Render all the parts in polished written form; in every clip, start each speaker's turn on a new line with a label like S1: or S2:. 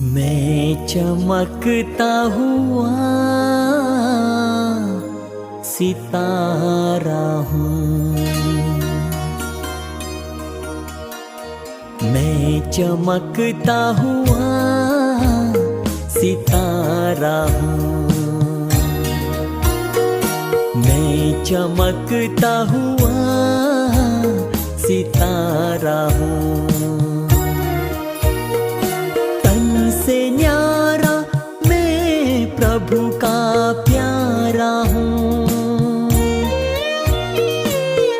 S1: मैं चमकता हुआ सितारा हूँ। मैं चमकता हुआ सितारा हूँ। मैं चमकता हुआ सितारा हूँ। तन से न्यारा मैं प्रभु का प्यारा हूँ।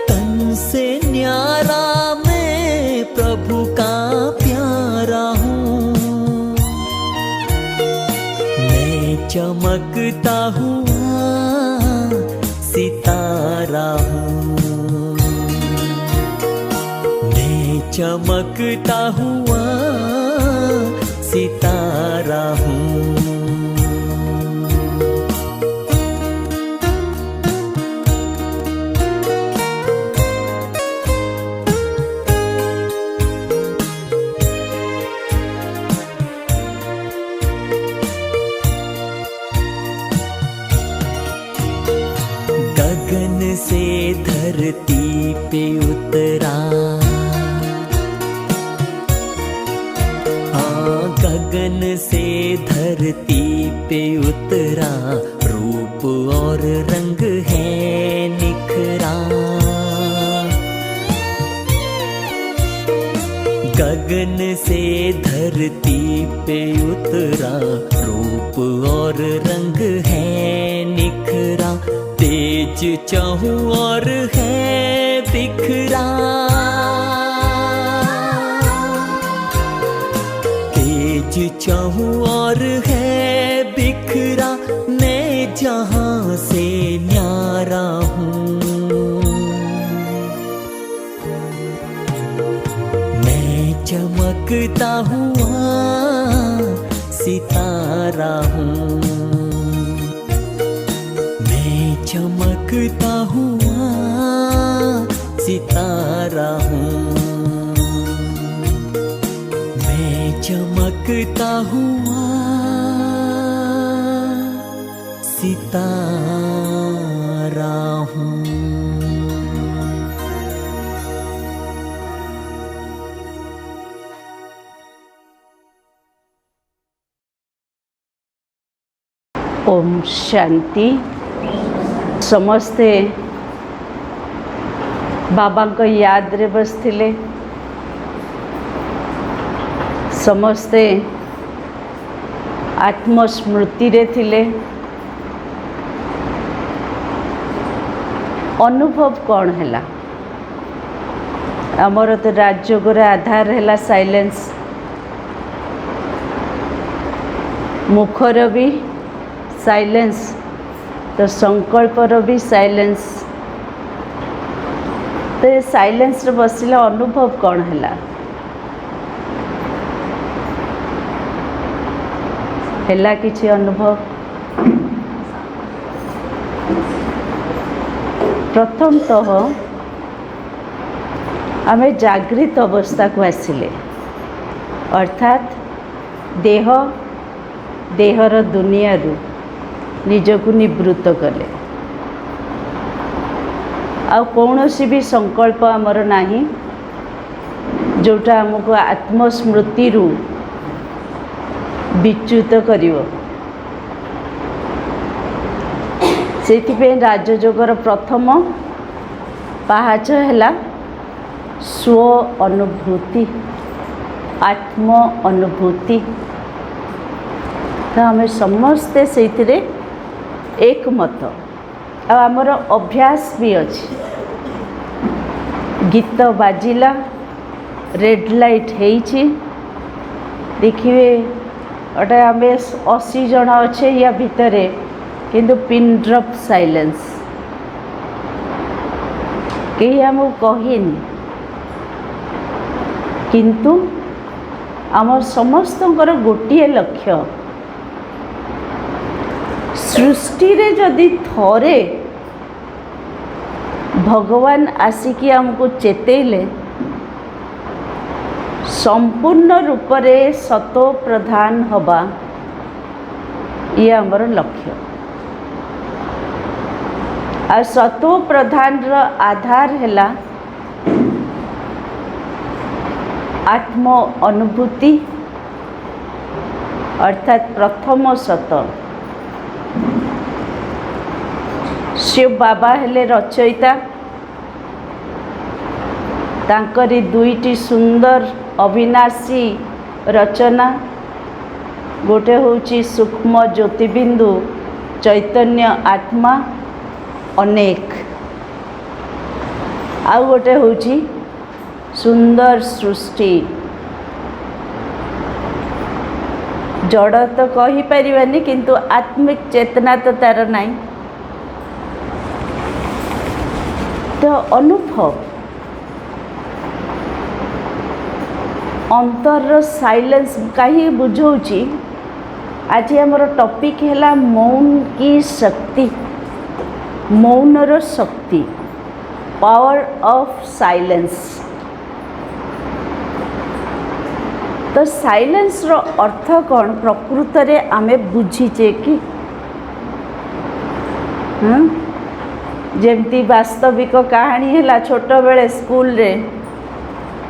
S1: तन से न्यारा मैं प्रभु का प्यारा हूँ। मैं चमकता हुआ सितारा हूँ। मैं चमकता हुआ सितारा हूँ। गगन से धरती पे उतरा, गगन से धरती पे उतरा, रूप और रंग है निखरा। गगन से धरती पे उतरा, रूप और रंग है निखरा। तेज चहु और है बिखरा। तेज चहु और है बिखरा। मैं जहाँ से न्यारा हूँ। मैं चमकता हुआ सितारा हूँ। मैं चमकता हुआ सितारा हूँ। मैं चमकता हुआ सितारा हूँ।
S2: ओम शांति। समस्ते बाबा को याद रे बसथिले। समस्ते आत्मस्मृति रे थिले। अनुभव कौन हैला? आमर तो राजयोगर आधार हैला साइलेंस। मुखर भी साइलेंस, तो संकल्पर भी साइलेंस। तो ये साइलेंस रे बसिला अनुभव कौन हैला? हैला किछि अनुभव? प्रथमतः आमे जागृत अवस्था को आसिले, अर्थात देहर दुनिया रू निजको निवृत्त कले। आ कौनसी भी संकल्प आमर नाही जोटा हमको आत्मस्मृति रू विच्युत करिवो। सेथिपे राजयोगर प्रथम पाहाच हैला स्व अनुभूति, आत्म अनुभूति। तो आम समस्ते से एक मत। आमर अभ्यास भी अच्छी। गीत बाजिला, रेड लाइट है, देखिए अटे आम 80 जन अच्छे या भितरे, किंतु पिन ड्रप साइलेंस। कहीं आमको कहनी, किंतु आम समस्तंकर गोटे लक्ष्य सृष्टि रे जदि थरे भगवान आसिकी आमको चेतेले संपूर्ण रूप से सतो प्रधान हवा ये आमर लक्ष्य। आ सतो प्रधान रो आधार हैला आत्म अनुभूति अर्थात प्रथम सत। शिव बाबा हेले रचयिता, तांकरी दुईटी सुंदर अविनाशी रचना, गोटे होची सूक्ष्म ज्योतिबिंदु चैतन्य आत्मा अनेक, आउ गोटे होची सुंदर सृष्टि। जड़ तो कही परिबानी किंतु आत्मिक चेतना तो तार नहीं। तो अनुभव अंतर साइलेंस कहीं बुझाऊँगी। आज आमर टॉपिक है मौन की शक्ति, मौनर शक्ति, पावर ऑफ साइलेंस। तो साइलेंस रो अर्थ कौन प्रकृत रे आमे बुझीचे कि जेमती वास्तविक कहानी है छोट बेले स्कूल रे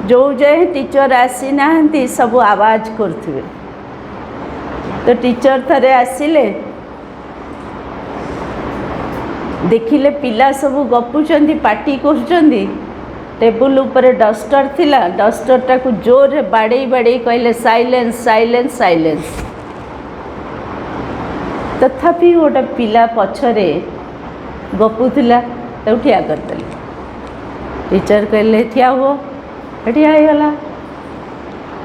S2: जो जाए टीचर आसी ना सब आवाज करथिबे। तो टीचर थरे आसिले देखिले पिला सब गपुचंदी पार्टी करुचंदी। टेबुल ऊपर डस्टर थिला, डस्टर टाकू जोर बाड़े बाड़े कहले साइलेंस साइलेंस साइलेंस। तथापि गोटे पिला पछरे गपुला तो ठिया करदेले। टीचर कहले ठिया हो, ठिया होगला।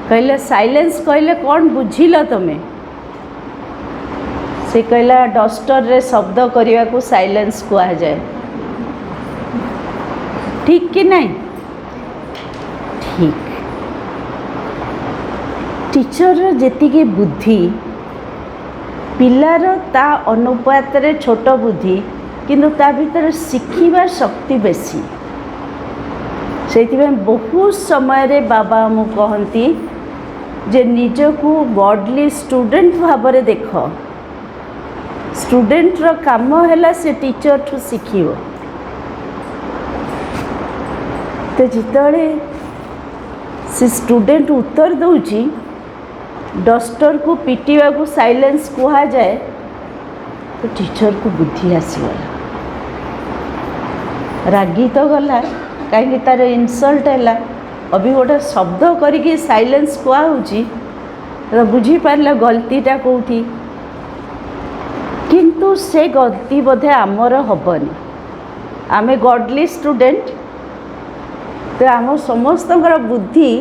S2: कहले साइलेंस कहले कौन बुझिल तमें? से कहला डस्टर रे शब्द करने को साइलेंस कहा जाए। ठीक कि नहीं? ठीक। टीचर जेतिकी बुद्धि पिलार ता अनुपात रे छोट बुद्धि किंतु ता भीतर शिखिबा शक्ति बेसी। से बहुत समय रे बाबा मु कहती जे निजकू गॉडली स्टूडेंट भाव में देख। स्टूडेंट रो काम है से टीचर ठू शिखिबो। तो जिते से स्टूडेंट उत्तर दौची डस्टर को पिटिवा को साइलेंस कहा जाए तो टीचर को बुद्धि आसीगला। रागी तो गला कहीं तार इनसल्ट है। अभी गोटे शब्द करके साइलेंस कहुची तो बुझी पारा गलतीटा कौटी। किंतु से गलती बोधे आमर हबनी। आमे गॉडली स्टूडेंट तो आम समस्त बुद्धि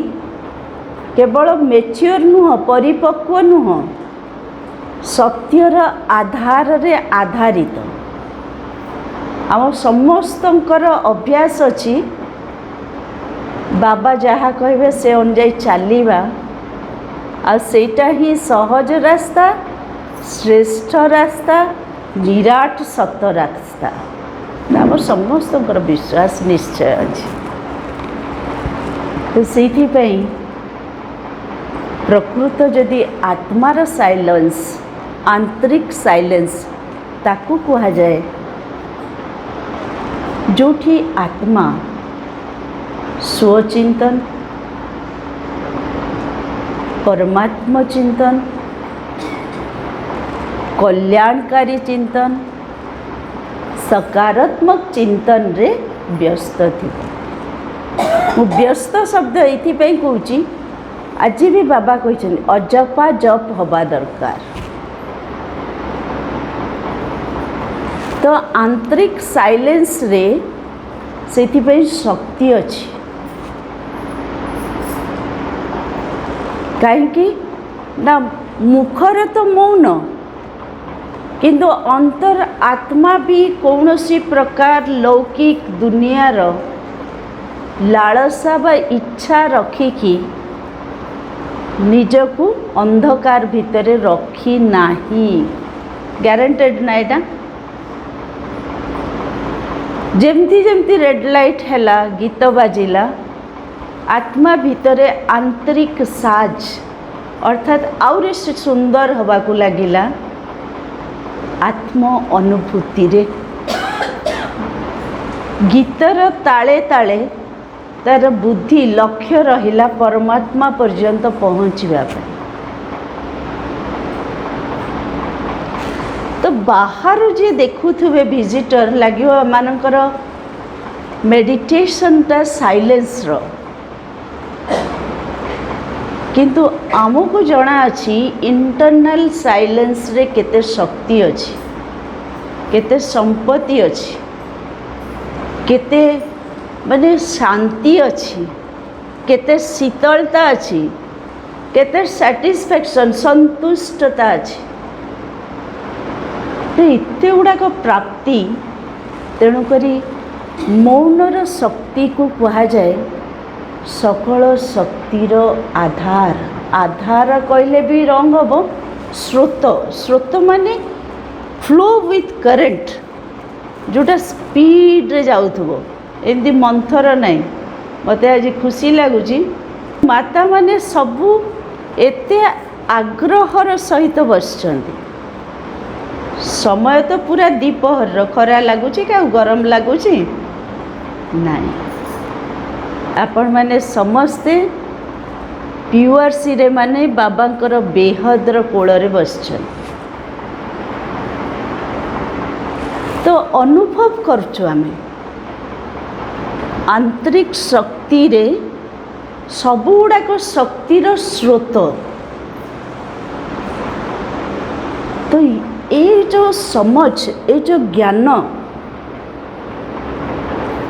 S2: केवल मेच्योर नुह, परिपक्व नुह, सत्यर आधार रे आधारित। आम समस्तंकर अभ्यास अच्छी बाबा जहाँ कहे से अनुजाई चलवा आ सेटा ही सहज रास्ता, श्रेष्ठ रास्ता, विराट सत रास्ता। आम समस्तंकर विश्वास निश्चय अच्छी। तो से प्रकृत जदि आत्मार साइलेंस, आंतरिक साइलेंस ताकू कहा जाए जोठी आत्मा स्वचिंतन, परमात्म चिंतन, कल्याणकारी चिंतन, सकारात्मक चिंतन रे व्यस्त थी। मु व्यस्त शब्द ये कहूँ आज भी बाबा कहते अजपा जप हवा दरकार। तो आंतरिक साइलेंस रे से शक्ति अच्छी। कहीं ना मुखर तो मौन किंतु अंतर आत्मा भी कौन सी प्रकार लौकिक दुनियार लालसा बा इच्छा रखिकी निजकू अंधकार भितर रखी नाही। ग्यारंटेड ना एटा। जेमती जेमती रेड लाइट हैला, गीत बाजिला, आत्मा भितरे आंतरिक साज अर्थात आउरी सुंदर हवाकू लगिला आत्म अनुभूति रे गीतर ताले ताले तार बुद्धि लक्ष्य रहिला परमात्मा पर्यंत पहुँचवा पे। तो बाहर जी देखुवे विजिटर लगे मानकर मेडिटेशनटा साइलेंस रो किंतु आमको जना अच्छी इंटरनल साइलेंस रे केते शक्ति अच्छी केते संपत्ति अच्छी केते माने शांति अच्छी केते शीतलता अच्छी केते सैटिस्फैक्शन संतुष्टता अच्छी। तो इतने गुड़ाक प्राप्ति तेणुक मौनर शक्ति को कहा जाए सकल शक्तिर आधार। आधार कहले भी रंग हम स्रोत स्रोत माने फ्लो विथ करेंट जोटा स्पीड रे जाउथबो एमती मंथर नहीं। मते आज खुशी लगुच माता माने सबू एते आग्रहर सहित बसचंती। समय तो पूरा दीपहर खरा लगुच क्या गरम लगुच नाई आपण माने समस्ते प्योर सिरे माने बाबांकर बेहदर कोଳରେ बसचन। तो अनुभव करछु आमे आंतरिक शक्ति रे सबु गुड़ाक शक्तिर स्रोत। तो ये जो समझ ये जो ज्ञान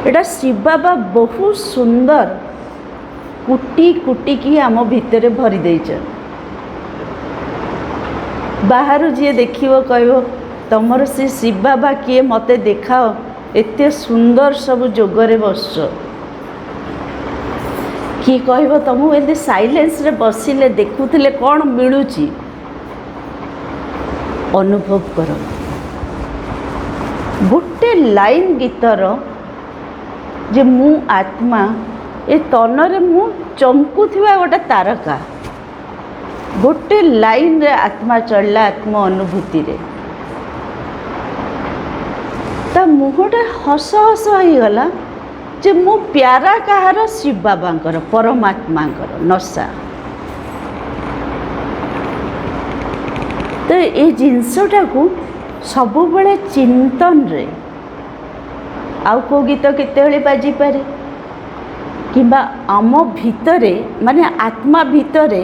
S2: एटा शिव बाबा बहुत सुंदर कुटी कुटी की आम भितर भरी देइछन। बाहर जी देखियो कहबो तमर से शिव बाबा किए मते देखाओ एते सुंदर सब जोगरे बसछ कि कहबो तुमको एते साइलेंस रे बसिले देखुथिले कौन मिलुची अनुभव कर। गोटे लाइन गीतर जे मु आत्मा ए तनरे मु चमकुथिबा गोटे तारका गोटे लाइन रे आत्मा चढ़ला आत्म अनुभूति रे ता मुहटा हस हस हो गला जे मु प्यारा कहार शिव बाबांकर परमात्मांकर नशा। तो ये जिनसटा को सबु बड़े चिंतन रे आउ को गीत केते बाजी पारे किंबा आम भितरे माने आत्मा भितरे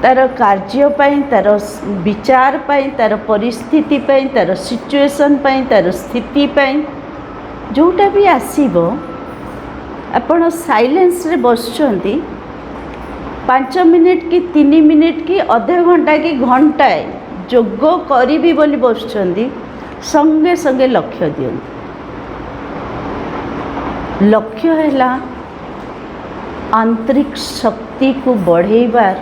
S2: तार कार्य पाई तार विचार पाई तार परिस्थिति पाई तार सिचुएशन पाई तार स्थिति पाई जोटा भी आसीबो आपण साइलेंस रे बसचंती 5 मिनिट कि 3 मिनिट कि अधे घंटा कि घंटाए जोग करी बोली बसचंती संगे संगे लक्ष्य दियंती। लक्ष्य है आंतरिक शक्ति को बढ़ेबार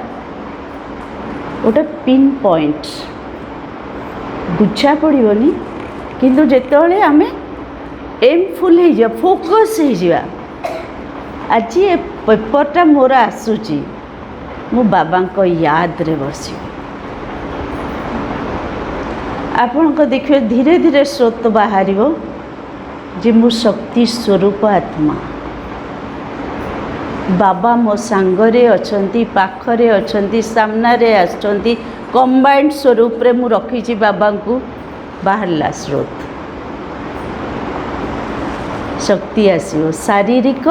S2: गोटे पिन पॉइंट बुझा पड़ोनी किंतु जेतले आमे एमफुल हो जा फोकस हो जा आज ये पेपरटा मोर आसूची मु बाबा को याद रे बसी आपण को देखिए धीरे धीरे स्रोत बाहर जे मु शक्ति स्वरूप आत्मा बाबा मो सांगरे अछंती पाखरे अछंती सामनारे आछंती कंबाइंड स्वरूप रे मु रखी बाबा को बाहरला स्रोत शक्ति आसीबो। शारीरिक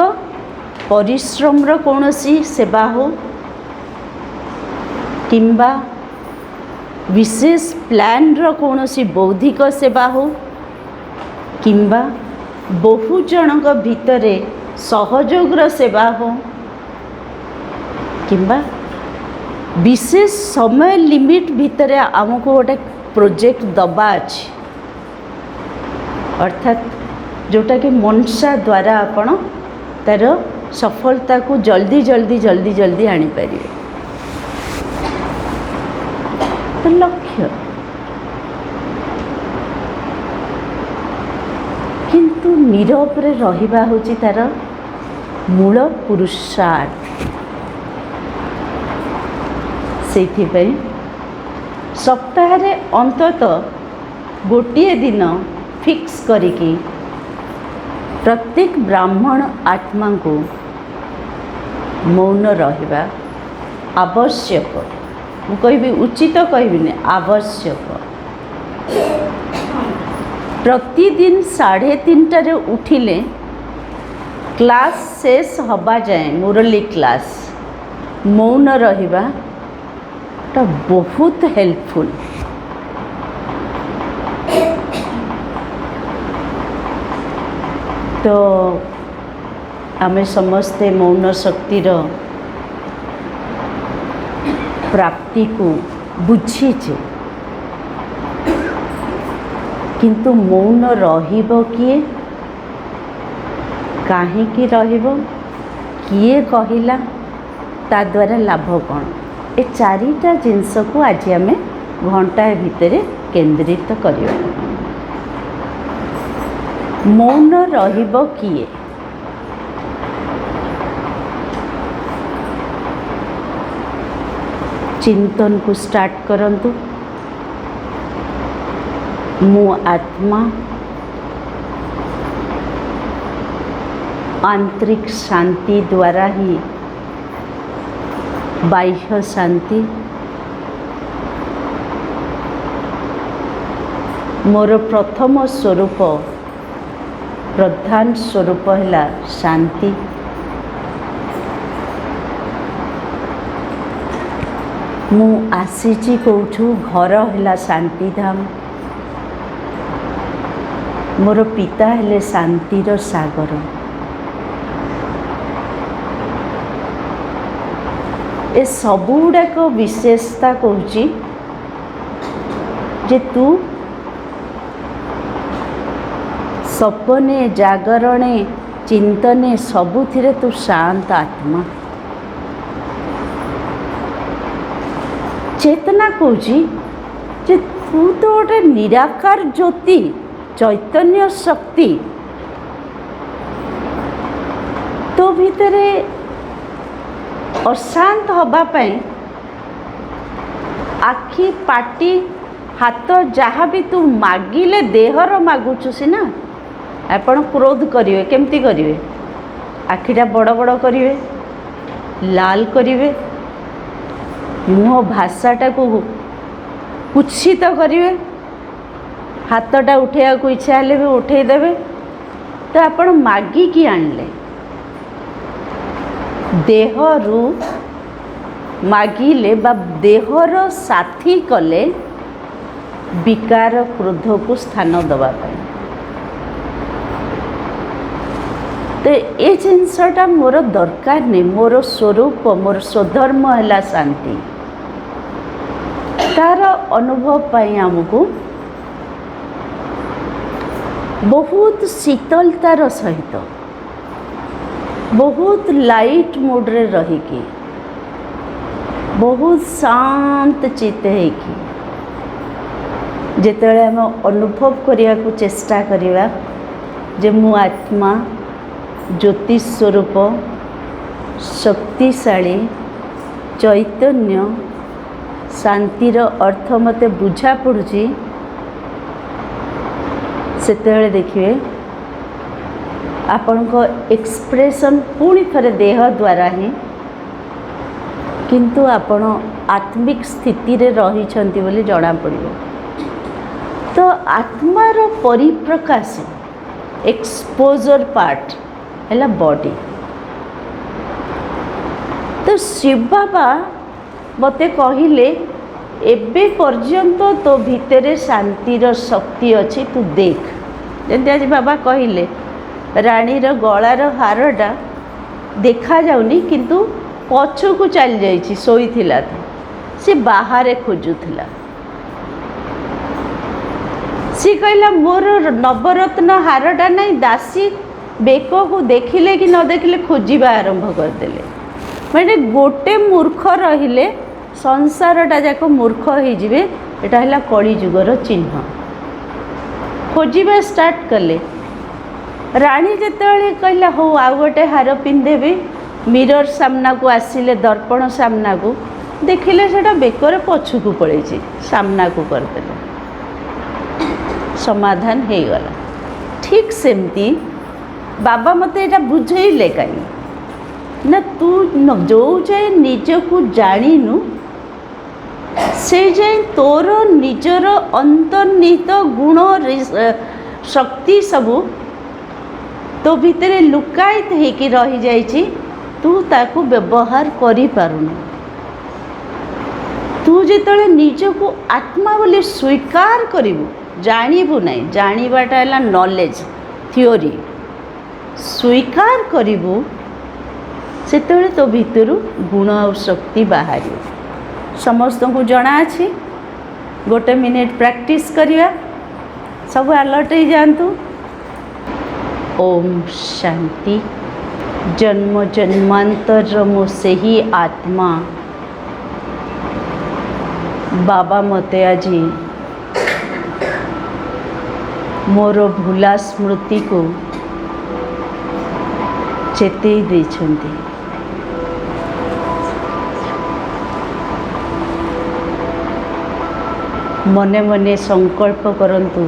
S2: परिश्रम रो कोनोसी सेवा हो किंबा विशेष प्लान रो कोनोसी बौद्धिक सेवा हो किंबा बहु जनक भितरे सहयोगर सेवा हो किंबा विशेष समय लिमिट भितरे आमको गोटे प्रोजेक्ट दबा अच्छी अर्थात जोटा कि मनसा द्वारा आपण तार सफलता को जल्दी जल्दी जल्दी जल्दी आनी पारिबे। तो लक्ष्य किंतु नीरव रे रहिबा होची तार मूल पुरुषार्थ। सेथिपाई सप्ताह अंतत गोटे दिन फिक्स करिकी प्रत्येक ब्राह्मण आत्मा को मौन रहिबा आवश्यक। मु कहबी उचित कहबिनी आवश्यक। प्रतिदिन 3:30 उठिले क्लास शेष हवा जाए मुरली क्लास मौन रहिबा टा बहुत हेल्पफुल। तो आमे समस्ते मौन शक्तिर प्राप्ति को बुझीचे, किंतु मौन रहिबो किए, काहींकि रहिबो, किए कहिला, ता द्वारा लाभ कौन, ए चारिटा जिनस को आज आमे घंटाए भितर केंद्रित करियो। मौन रहिबो किए, चिंतन को स्टार्ट करंतु। मु आत्मा आंतरिक शांति द्वारा ही बाह्य शांति, मोर प्रथम स्वरूप प्रधान स्वरूप है शांति। मु आसीची कौठू घर है शांति धाम। मोर पिता हेले शांतिर सागर। ए सबुड़ाक विशेषता कहूँ जे तू सपने जागरणे चिंतने सबुथिरे तू शांत आत्मा। चेतना कहूँ जे तू तो गोटे निराकार ज्योति चैतन्य शक्ति। तो भितरे अशांत हवा पाई आखि पाटी हाथ जहाँ भी तू मागिले देहर मागुचु सीना। आपण क्रोध करिवे, केमती करिवे, आखिटा बड़ बड़ करिवे, लाल करिवे, मुह भाषाटा को कुत्सित करिवे, हाथटा उठेया को इच्छा हेले भी उठे देवे। तो आपण मागिकी आणले देहरु मागिले बा देहर साथी कले विकार क्रोध को स्थान दबा पाए। तो ये जिनसटा मोर दरकार नहीं। मोर स्वरूप मोर स्वधर्म है शांति। तार अनुभव पाई आमको बहुत शीतलतार सहित बहुत लाइट मोड्रे रहीकि बहुत शांत चित्त है जेतेबेले आम अनुभव करिया को चेष्टा करिवा जे मु आत्मा ज्योतिष स्वरूप शक्तिशाली चैतन्य शांतिर अर्थ मते बुझा पड़ुची। सेतेबेले देखिए आपण को एक्सप्रेशन पुणी थरे देह द्वारा ही, किंतु आपण आत्मिक स्थिति रे रही छंती बोली जଣା पड़िबो। तो आत्मार परिप्रकाश एक्सपोजर पार्ट है बॉडी। तो शिव बाबा मते कहिले एबे पर्यंत तो भितरे शांतिर शक्ति अच्छी, तू देख। जंती आज बाबा कहिले रानीर गଳାर हारटा देखा जाउनी, किंतु पछकू चल जाइछि, सोईथिला से बाहर खोजुथिला। सी कहला मोर नवरत्न हारटा नहीं, दासी बेक को देखिले कि न देखिले खोजिबा आरंभ करदेले। माने गोटे मूर्ख रहिले संसारटा जाक मूर्ख हो जिवे। एटा हला कली जुगर चिन्ह। खोजिबा स्टार्ट कले राणी जिते कहला हो आउ गोटे हार पिंधेबी मिरर सामना को आसिले दर्पण सामना को देखिले सेटा बेकर पछुक पड़े सामना को करदे समाधान हो गला। ठीक सेमती बाबा मते एटा बुझेइले कहीं ना तू जो जाए निज को जाणीनु से जाए तोर निजर अंतर्निहित गुण शक्ति सबू तो भितर लुकायित होकि रही जाइछि तू ताकू व्यवहार करि पारुनु। तू जिते निज को आत्मा बोली स्वीकार करिवु जानिबु नहीं जानिबाटा है नॉलेज थियोरी स्वीकार करिवु सेतेबेले तो भितरु गुण और शक्ति बाहर समस्त को जना अछि। गोटे मिनिट प्रैक्टिस करिया सब अलर्ट हो जातु। ओम शांति। जन्म जन्मांतर मो से ही आत्मा बाबा मते आजी मोर भूला स्मृति को चेतई देछंती। मने मने संकल्प करंतु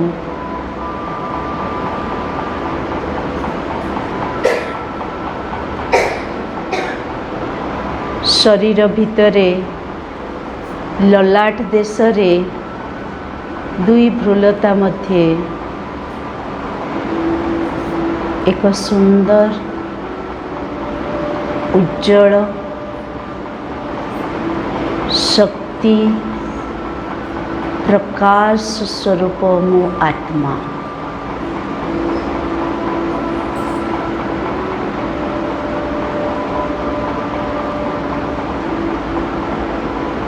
S2: शरीर भितरे ललाट देशरे दुई भ्रूलता मध्य एक सुंदर उज्जवल शक्ति प्रकाश स्वरूप मो आत्मा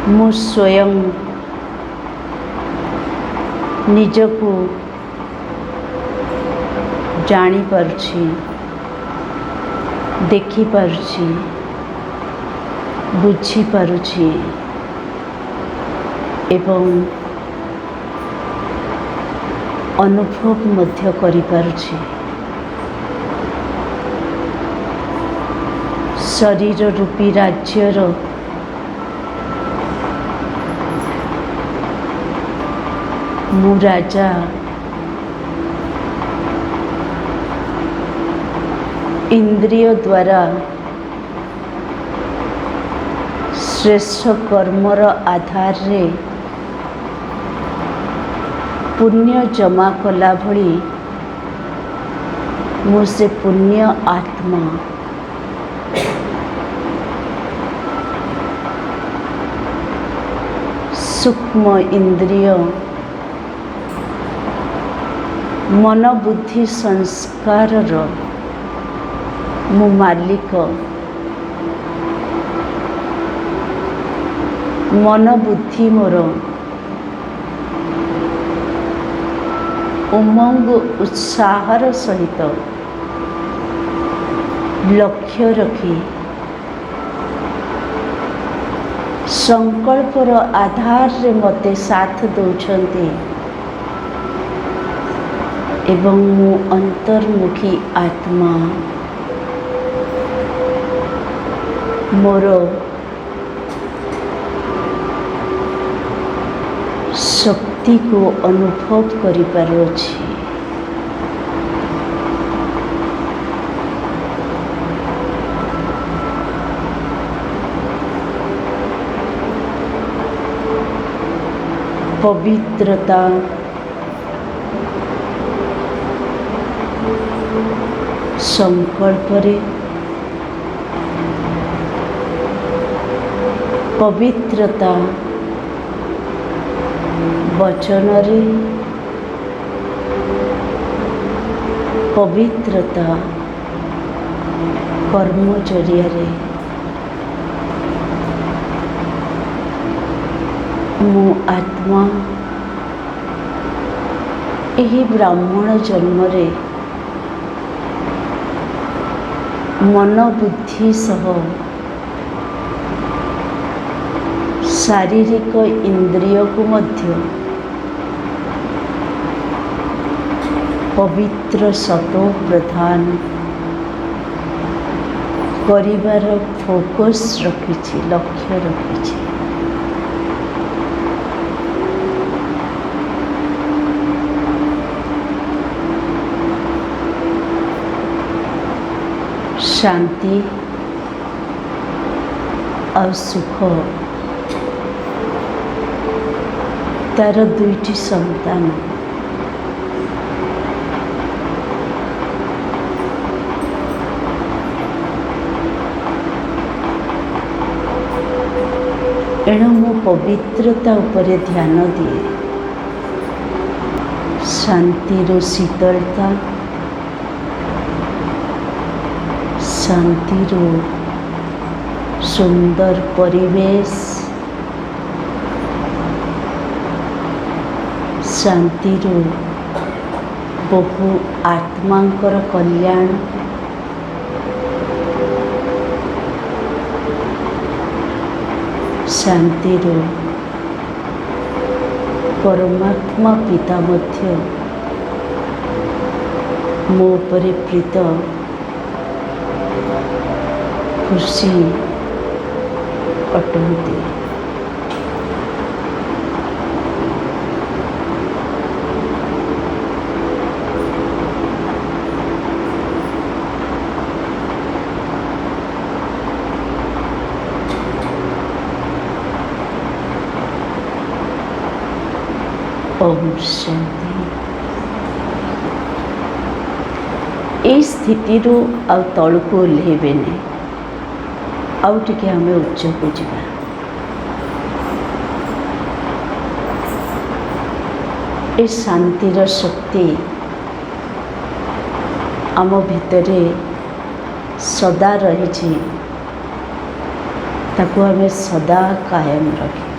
S2: मु स्वयं निजको जानी पारुछि देखि पारुछि बुझी पारुछि एवं अनुभव मध्य करि पारुछि। शरीर रूपी राज्यर मु राजा इंद्रिय द्वारा श्रेष्ठ कर्मर आधार रे पुण्य जमा कला भली मु से पुण्य आत्मा सूक्ष्म इंद्रिय मन बुद्धि संस्कार मु मालिक मन बुद्धि मोर उमंग उत्साहर सहित लक्ष्य रखी संकल्पर आधार रे मते साथ दौछन्ति एवं मु अंतर्मुखी आत्मा मोर शक्ति को अनुभव करि पारुछि। पवित्रता संकल्प रे पवित्रता वचन रे पवित्रता कर्म जरिया रे मु आत्मा एही ब्राह्मण जन्म रे मन बुद्धि सह शारीरिक इंद्रिय को मध्य पवित्र सतो प्रधान करिवार फोकस रखिछि, लक्ष्य रखिछि। शांति और सुख तार दुईटी संतान। एणु मु पवित्रता उपरे ध्यान दिए। शांतिर शीतलता, शांतिर सुंदर परिवेश, शांतिर बहु आत्मांकर कल्याण, शांतिर परमात्मा पिता मध्य मो उपरे प्रीत खुशी अटंती। ओम शांति। ए स्थिति आ तलू ओह्लैबेनि, आउ टिके आमे उच्च को जिबा। ए शांतिर शक्ति आम भितरे सदा रही, ताकू आमे सदा कायम रखिबा।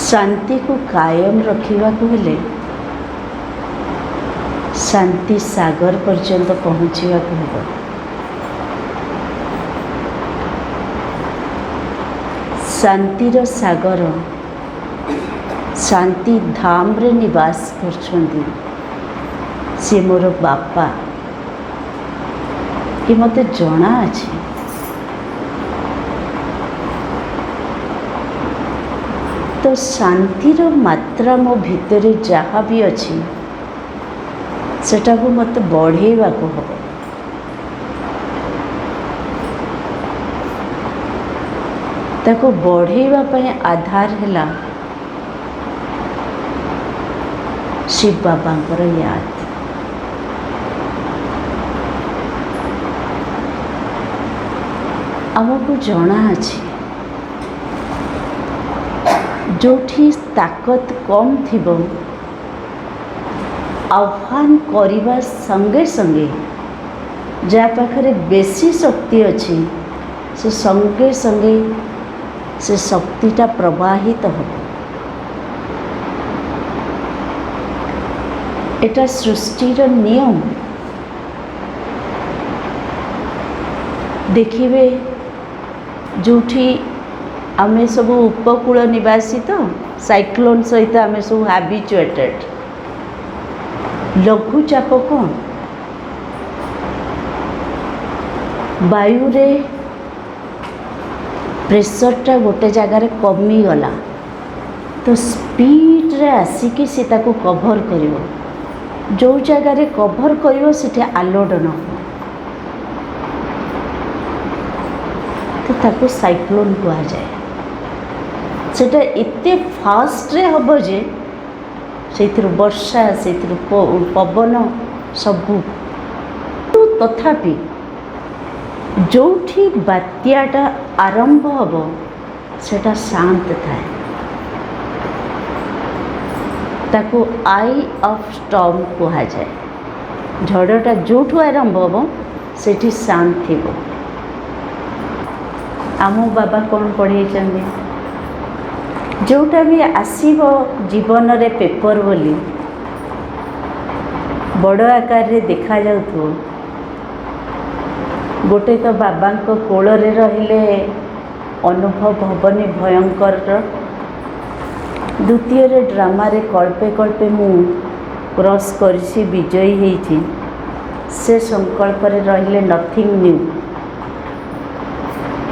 S2: शांति को कायम रखिबा को हेले शांति सागर पर्यंत पहुँचवा हो। शांतिर सागर शांति धाम रे निवास करछंदी। से मोर बापा कि मते जଣା अछि। तो शांतिर मात्रा मो भितरे जहाँ भी अच्छी सेटा को मत बढ़ेवा को हो। ताको बढ़ेवा पय आधार हैला शिव बाबांकर याद। आमको जଣା अछि जोठी ताकत कम थिबो आह्वान करने संगे संगे जा पाखरे बेसी शक्ति अच्छी से संगे संगे से शक्तिटा प्रवाहित हो। एटा सृष्टिर नियम। देखिए जोठी आमे सब उपकूल निवासी तो साइक्लोन सहित आमे सब हैबिचुएटेड। लघुचाप कौन वायु रे प्रेशरटा गोटे जगार कमी गला तो स्पीड रे आसिकी से ताको कभर करिवो। जो जगार कभर करिवो सेठी आलोडन तो ताको साइक्लोन हुआ जाए। सेटा एते फास्ट रे हबो जे सेतिर वर्षा सेतिर पवन सबू। तो तथापि जोठी बात्याटा आरंभ हबो सेटा शांत थाए। ताको आई ऑफ स्टॉर्म कहा जाए। झड़टा जोठू आरंभ हबो सेठी शांत थिबो। आम बाबा कौन पढ़े जोटा भी आसीबो जीवन रे पेपर बोली बड़ आकार रे देखा जाउथो। गोटे तो बाबा को कोल रे रहिले अनुभव हबनी भयंकर। द्वितीय ड्रामा रे कल्पे कल्पे मु क्रॉस करिछि विजयी हेछि से संकल्प रे रहिले नथिंग न्यू।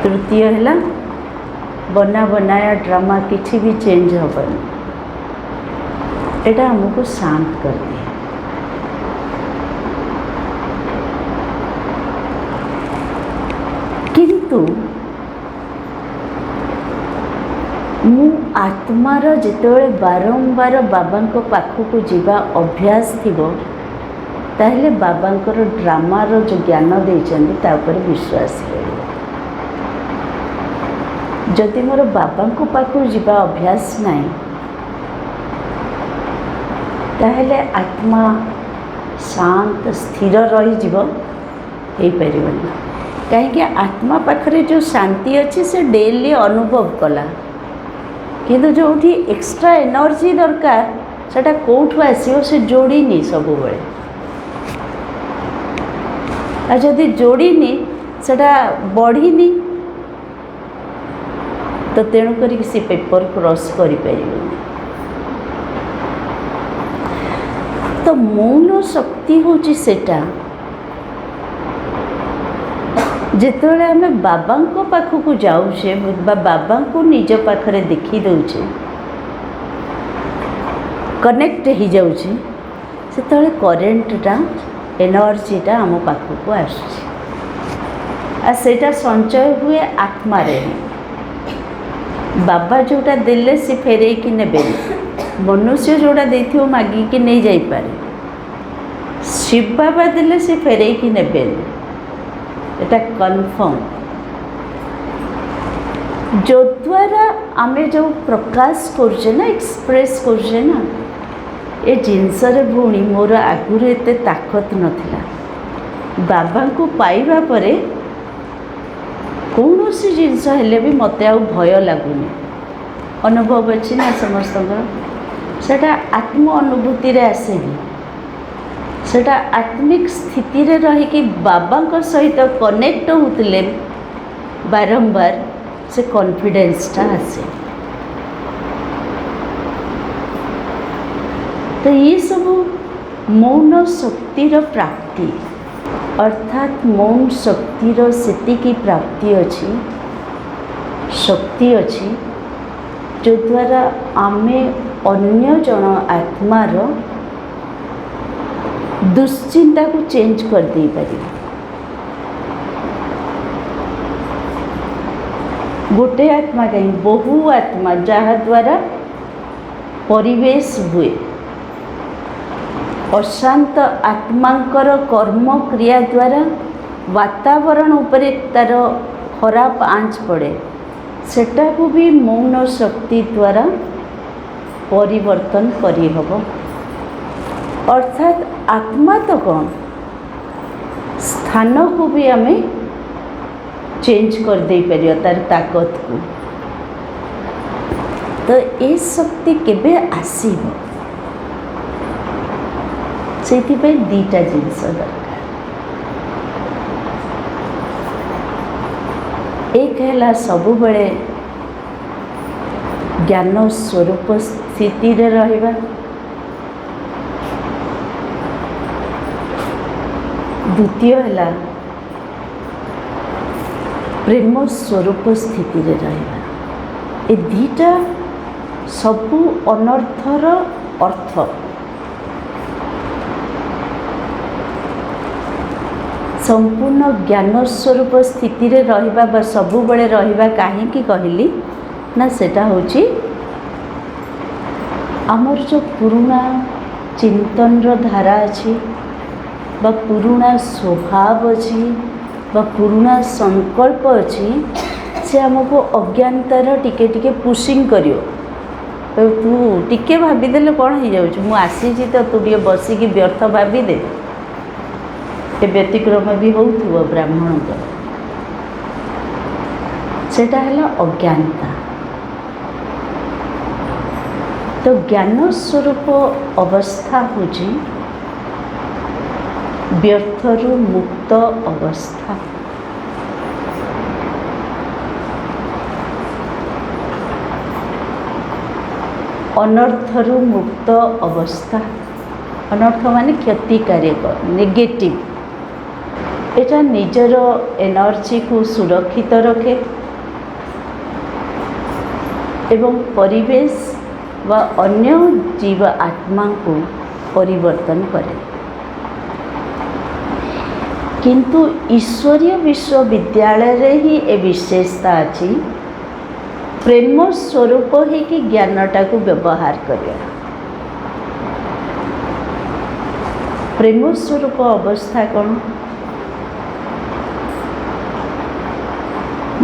S2: तृतीय है बना बनाया ड्रामा किसी भी चेंज हबनी। एटा हमको शांत कर दिए। किंतु मु आत्मार जितेबाला बारंबार बाबा पाखक जीवा अभ्यास थिबो ताहले बाबांकर ड्रामार जो ज्ञान देइछन्ति ता ऊपर विश्वास रहिबो। जदि मोर बाबा पाखक जीवा अभ्यास नहीं ताहले आत्मा शांत स्थिर रही जीवो हे परिबनी। कहीं आत्मा पाखरे जो शांति अच्छी से डेली अनुभव कला किंतु जो एक्स्ट्रा एनर्जी दरकार सेटा कोठु आसीओ से जोड़ीनी सब बेले आ जदि जोड़ीनी सेटा बढ़ीनी तो तेणु करी से पेपर क्रॉस करि परिबनी। तो मौन शक्ति होची सेटा जितेबाला आम बाबा पाखक जाऊे बाबा को निज पाखरे देखी दौचे कनेक्ट हो जाऊे से करेन्टा एनर्जीटा आम पाखक आसटा संचय हुए आत्मा रे। बाबा जोटा देले से फेरे कि ने मनुष्य जोटा देथियो मागिकी नहीं जाई पारे। शिव बाबा देले से फेरे कि ने एटा कन्फर्म जो द्वारा आमे जो प्रकाश करछे ना एक्सप्रेस करछे ना ये जिनस रे भूणी मोर आगुर एते ताकत नथिला। बाबा को पाइबा परे कौन सी जिनस हेले भी मते आ भय लागुनी। अनुभव अच्छी ना समस्त सेटा आत्म अनुभूति रे आसेनी। सेटा आत्मिक स्थिति रे रही कि बाबा सहित कनेक्ट होते बारंबार से कॉन्फिडेंसटा आसे। तो ये सब मौन शक्तिर प्राप्ति अर्थात मौन शक्तिर सेतिकी प्राप्ति अच्छी शक्ति अच्छी जो द्वारा आमे अन्य जन आत्मार दुश्चिंता को चेंज कर दे पारि। गोटे आत्मा कहीं बहु आत्मा जहा द्वारा परिवेश हुए अशांत आत्मांकर कर्म क्रिया द्वारा वातावरण उपरे तार खराब आंच पड़े सेटा को भी मौन शक्ति द्वारा परिवर्तन करी हबो। अर्थात आत्मा तो कौन स्थान को भी हमें चेंज कर दे पारियो तार ताकत को। तो ये शक्ति केबे आसीबो सेति पे दीटा जिनस दरकार। एक है सबु बड़े ज्ञान स्वरूप स्थिति रे रहिबा। द्वितीय है प्रेम स्वरूप स्थिति रे रहिबा। ए दीटा सबु अनर्थर अर्थ। संपूर्ण ज्ञान स्वरूप स्थिति रे रहिबा बा सबु बळे रहिबा काहेकि कहली ना सेटा होची आमर जो पुराना चिंतन रो धारा अछि बा पुराना स्वभाव अच्छी बा पुराना संकल्प अच्छी से आमको अज्ञानतार टिके टिके पुशिंग करियो। तो तू टिके भाविदेले कौन हो जाऊँ मु आसी तो तू टे बसिकी व्यर्थ भाविदे ए व्यतिक्रम भी होउथुव ब्राह्मण सेटा है अज्ञानता। तो ज्ञान स्वरूप अवस्था होची व्यर्थरु मुक्त अवस्था। ଅନର୍ଥରୁ ମୁକ୍ତ ଅବସ୍ଥା। ଅନର୍ଥ ମାନେ କ୍ଷତିକାରକ, ନେଗେଟିଭ। ଏଟା ନିଜର ଏନର୍ଜିକୁ ସୁରକ୍ଷିତ ରଖେ ଏବଂ ପରିବେଶ ବା ଅନ୍ୟ ଜୀବ ଆତ୍ମାଙ୍କୁ ପରିବର୍ତ୍ତନ କରେ। କିନ୍ତୁ ଈଶ୍ୱରୀୟ ବିଶ୍ୱବିଦ୍ୟାଳୟରେ ହିଁ ଏ ବିଶେଷତା ଅଛି, ପ୍ରେମ ସ୍ୱରୂପ ହେଇକି ଜ୍ଞାନଟାକୁ ବ୍ୟବହାର କରିବା। ପ୍ରେମ ସ୍ୱରୂପ ଅବସ୍ଥା କ'ଣ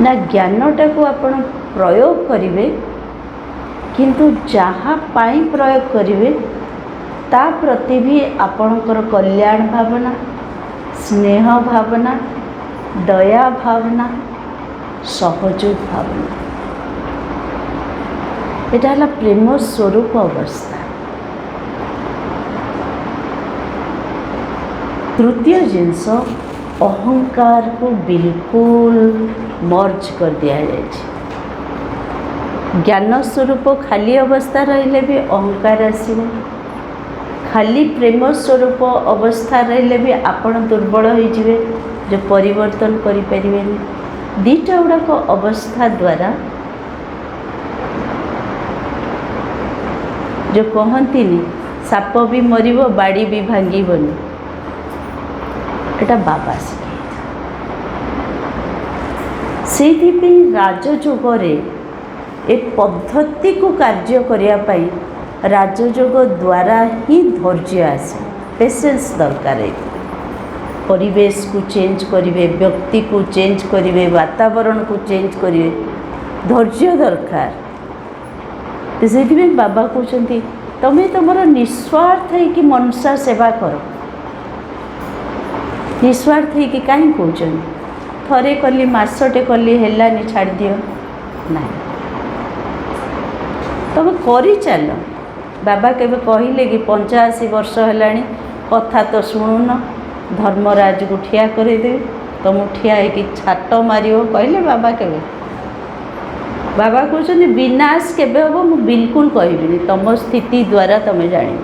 S2: ନା, ଜ୍ଞାନଟାକୁ ଆପଣ ପ୍ରୟୋଗ କରିବେ, କିନ୍ତୁ ଯାହା ପାଇଁ ପ୍ରୟୋଗ କରିବେ ତା ପ୍ରତି ବି ଆପଣଙ୍କର କଲ୍ୟାଣ ଭାବନା, ସ୍ନେହ ଭାବନା, ଦୟା ଭାବନା, ସହଯୋଗ ଭାବନା, ଏଟା ହେଲା ପ୍ରେମ ସ୍ୱରୂପ ଅବସ୍ଥା। ତୃତୀୟ ଜିନିଷ, ଅହଙ୍କାରକୁ ବିଲକୁଲ ମର୍ଜ କରିଦିଆଯାଇଛି। ଜ୍ଞାନ ସ୍ୱରୂପ ଖାଲି ଅବସ୍ଥା ରହିଲେ ବି ଅହଙ୍କାର ଆସିବ, ଖାଲି ପ୍ରେମ ସ୍ୱରୂପ ଅବସ୍ଥା ରହିଲେ ବି ଆପଣ ଦୁର୍ବଳ ହୋଇଯିବେ, ଯେ ପରିବର୍ତ୍ତନ କରିପାରିବେନି। ଦୁଇଟା ଗୁଡ଼ାକ ଅବସ୍ଥା ଦ୍ୱାରା ଯେଉଁ କହନ୍ତିନି ସାପ ବି ମରିବ ବାଡ଼ି ବି ଭାଙ୍ଗିବନି, ଏଟା ବାବା ଶିଖାଇଥିଲେ। ସେଇଥିପାଇଁ ରାଜଯୋଗରେ ଏ ପଦ୍ଧତିକୁ କାର୍ଯ୍ୟ କରିବା ପାଇଁ ରାଜଯୋଗ ଦ୍ୱାରା ହିଁ ଧୈର୍ଯ୍ୟ ଆସେ, ପେସେନ୍ସ ଦରକାର। ପରିବେଶକୁ ଚେଞ୍ଜ କରିବେ, ବ୍ୟକ୍ତିକୁ ଚେଞ୍ଜ କରିବେ, ବାତାବରଣକୁ ଚେଞ୍ଜ କରିବେ, ଧୈର୍ଯ୍ୟ ଦରକାର। ସେଥିପାଇଁ ବାବା କହୁଛନ୍ତି ତମେ ତୁମର ନିଃସ୍ୱାର୍ଥ ହେଇକି ମନସା ସେବା କର। ନିଃସ୍ୱାର୍ଥ ହେଇକି କାହିଁ କହୁଛନ୍ତି? ଥରେ କଲି, ମାସଟେ କଲି, ହେଲାନି ଛାଡ଼ିଦିଅ, ନାହିଁ, ତମେ କରିଚାଲ। ବାବା କେବେ କହିଲେ କି 85 ବର୍ଷ ହେଲାଣି କଥା ତ ଶୁଣୁନ, ଧର୍ମରାଜକୁ ଠିଆ କରେଇଦେବି, ତମକୁ ଠିଆ ହେଇକି ଛାଟ ମାରିବ, କହିଲେ ବାବା କେବେ? ବାବା କହୁଛନ୍ତି ବିନାଶ କେବେ ହେବ ମୁଁ ବିଲକୁଲ କହିବିନି, ତମ ସ୍ଥିତି ଦ୍ୱାରା ତମେ ଜାଣିବ।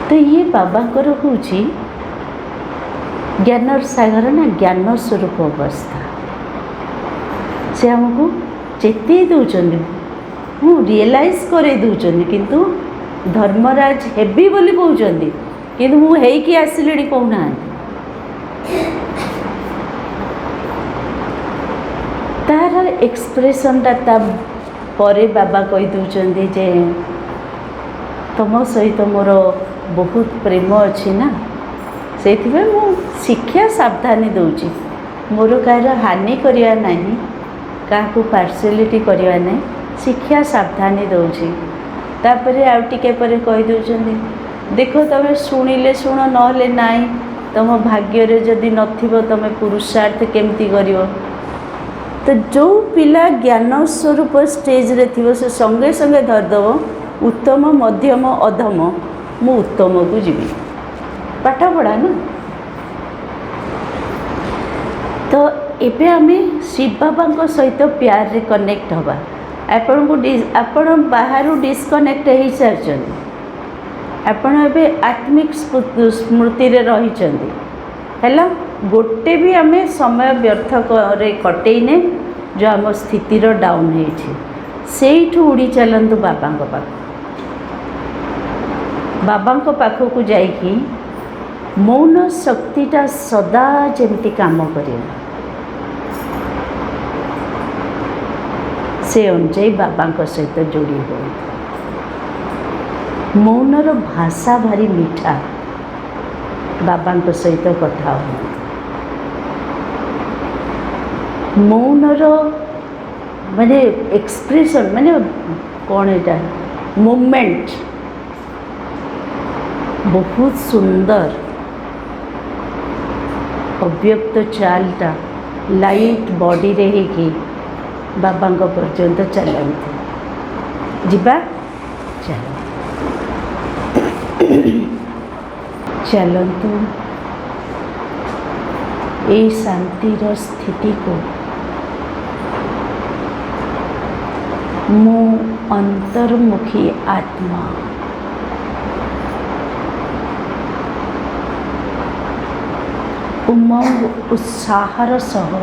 S2: ତ ଇଏ ବାବାଙ୍କର ହେଉଛି ଜ୍ଞାନର ସାଗର ନା, ଜ୍ଞାନ ସ୍ୱରୂପ ଅବସ୍ଥା। ସେ ଆମକୁ ଚେତେଇ ଦେଉଛନ୍ତି, ମୁଁ ରିଏଲାଇଜ୍ କରେଇ ଦେଉଛନ୍ତି, କିନ୍ତୁ ଧର୍ମରାଜ ହେବି ବୋଲି କହୁଛନ୍ତି, କିନ୍ତୁ ମୁଁ ହେଇକି ଆସିଲିଣି କହୁନାହାନ୍ତି। ତାର ଏକ୍ସପ୍ରେସନଟା ତା ପରେ ବାବା କହିଦେଉଛନ୍ତି ଯେ ତୁମ ସହିତ ମୋର ବହୁତ ପ୍ରେମ ଅଛି ନା, ସେଇଥିପାଇଁ ମୁଁ ଶିକ୍ଷା ସାବଧାନୀ ଦେଉଛି, ମୋର କାହାର ହାନି କରିବା ନାହିଁ, କାହାକୁ ପାର୍ସିଆଲିଟି କରିବା ନାହିଁ, ଶିକ୍ଷା ସାବଧାନୀ ଦେଉଛି। ତାପରେ ଆଉ ଟିକେ ପରେ କହିଦେଉଛନ୍ତି ଦେଖ ତମେ ଶୁଣିଲେ ଶୁଣ, ନହେଲେ ନାହିଁ, ତୁମ ଭାଗ୍ୟରେ ଯଦି ନଥିବ ତୁମେ ପୁରୁଷାର୍ଥ କେମିତି କରିବ? ତ ଯେଉଁ ପିଲା ଜ୍ଞାନ ସ୍ୱରୂପ ଷ୍ଟେଜ୍ରେ ଥିବ ସେ ସଙ୍ଗେ ସଙ୍ଗେ ଧରିଦେବ ଉତ୍ତମ, ମଧ୍ୟମ, ଅଧମ, ମୁଁ ଉତ୍ତମକୁ ଯିବି। ପାଠ ପଢ଼ା ନା। ତ ଏବେ ଆମେ ଶିବ ବାବାଙ୍କ ସହିତ ପ୍ୟାରରେ କନେକ୍ଟ ହେବା। ଆପଣ ବାହାରୁ ଡିସକନେକ୍ଟ ହୋଇସାରିଛନ୍ତି, ଆପଣ ଏବେ ଆତ୍ମିକ ସ୍ମୃତିରେ ରହିଛନ୍ତି। ହେଲା, ଗୋଟେ ବି ଆମେ ସମୟ ବ୍ୟର୍ଥରେ କଟେଇନେ, ଯେଉଁ ଆମ ସ୍ଥିତିର ଡାଉନ୍ ହେଇଛି, ସେଇଠୁ ଉଡ଼ି ଚାଲନ୍ତୁ ବାବାଙ୍କ ପାଖକୁ। ବାବାଙ୍କ ପାଖକୁ ଯାଇକି ମୌନ ଶକ୍ତିଟା ସଦା ଯେମିତି କାମ କରିବ, ସେ ଅନୁଯାୟୀ ବାବାଙ୍କ ସହିତ ଯୋଡ଼ି ହୁଅନ୍ତୁ। ମୌନର ଭାଷା ଭାରି ମିଠା, ବାବାଙ୍କ ସହିତ କଥା ହୁଅନ୍ତୁ। ମୌନର ମାନେ ଏକ୍ସପ୍ରେସନ୍ ମାନେ କ'ଣ, ଏଇଟା ମୁଭମେଣ୍ଟ ବହୁତ ସୁନ୍ଦର, ଅବ୍ୟକ୍ତ ଚାଲଟା ଲାଇଟ୍ ବଡ଼ିରେ ହେଇକି ବାବାଙ୍କ ପର୍ଯ୍ୟନ୍ତ ଚାଲନ୍ତୁ। ଯିବା, ଚାଲ, ଚାଲନ୍ତୁ। ଏଇ ଶାନ୍ତିର ସ୍ଥିତିକୁ ମୁଁ ଅନ୍ତର୍ମୁଖୀ ଆତ୍ମା। ଉମଙ୍ଗ ଉତ୍ସାହର ସହ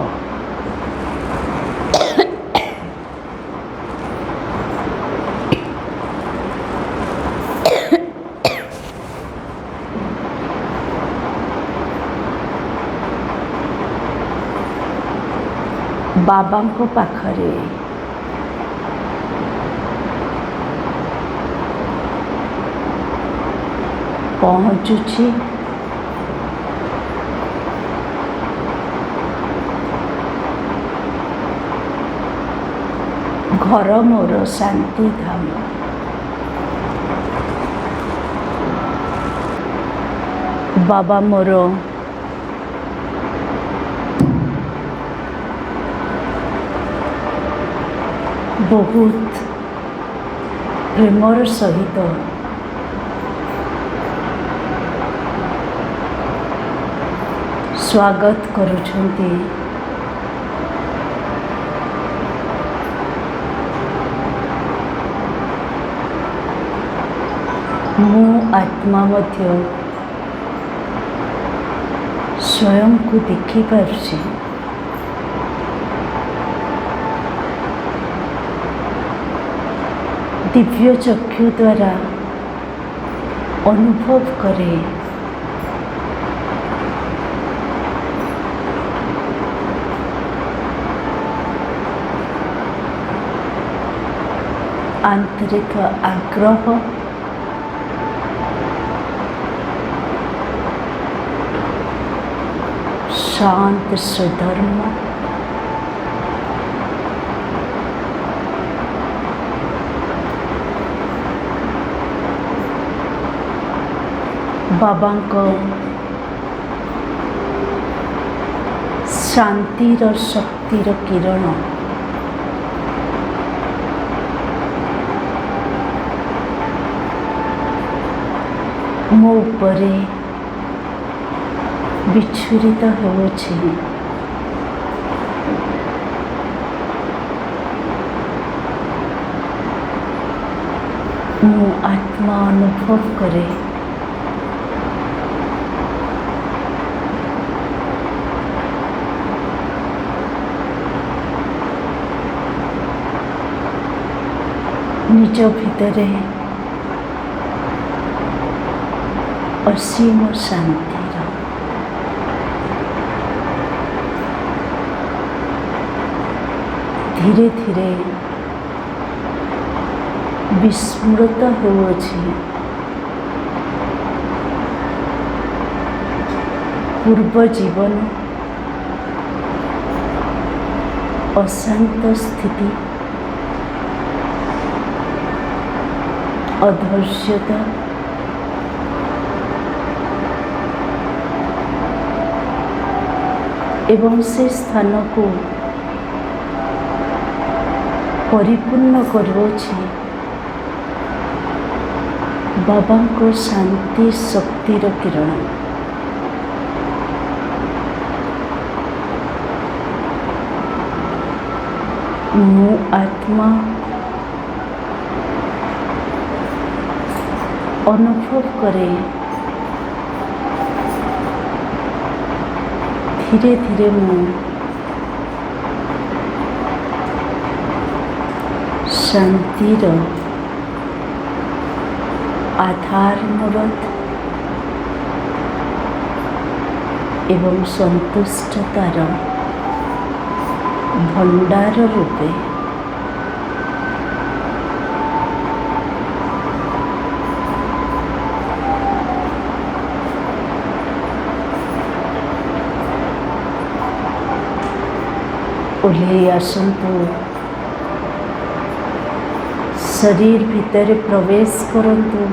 S2: ବାବାଙ୍କ ପାଖରେ ପହଞ୍ଚୁଛି। ଘର ମୋର ଶାନ୍ତି ଧାମ। ବାବା ମୋର ବହୁତ ପ୍ରେମର ସହିତ ସ୍ୱାଗତ କରୁଛନ୍ତି। ମୁଁ ଆତ୍ମା ମଧ୍ୟ ସ୍ୱୟଂକୁ ଦେଖିପାରୁଛି। ଦିବ୍ୟ ଚକ୍ଷୁ ଦ୍ୱାରା ଅନୁଭବ କରେ ଆନ୍ତରିକ ଆଗ୍ରହ शांत सुधर्म बाबांको शांतिर शक्तिर किरण मो उपरे विच्छुरित होउछि। मु आत्मा अनुभव करे निज भितरे असीम शांति। धीरे धीरे विस्मृत होउछि पूर्व जीवन अशांत स्थिति अधैर्यता एवं से स्थान को परिपूर्ण करुछि बाबा को शांति शक्तिर किरण। मु आत्मा अनुभव करे धीरे धीरे मु शांतिर आधार मूरत एवं संतुष्टतार भंडार रूपे ओल्हे आसंतु शरीर भीतर प्रवेश करंतु